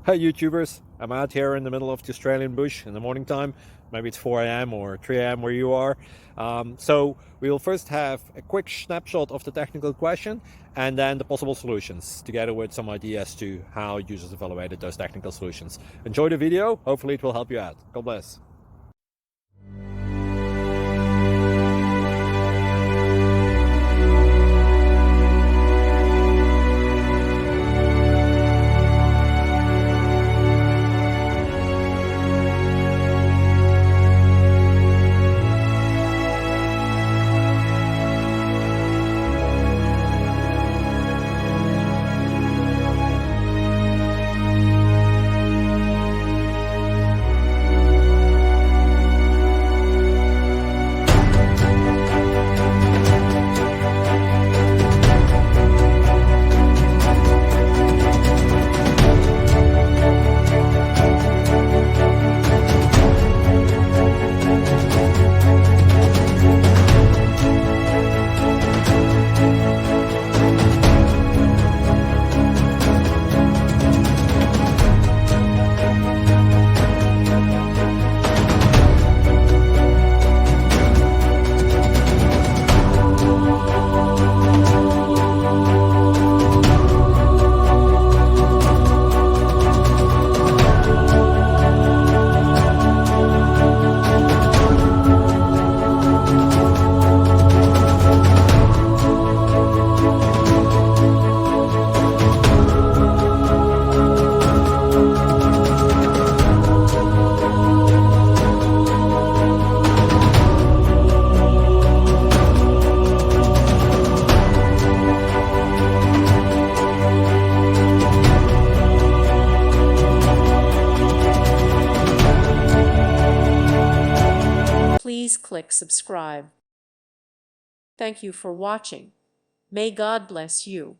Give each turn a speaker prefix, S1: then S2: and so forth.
S1: Hi YouTubers, I'm out here in the middle of the Australian bush in the morning time. Maybe it's 4 a.m. or 3 a.m. where you are. So we will first have a quick snapshot of the technical question and then the possible solutions, together with some ideas to how users evaluated those technical solutions. Enjoy the video, hopefully it will help you out. God bless.
S2: Please click subscribe. Thank you for watching. May God bless you.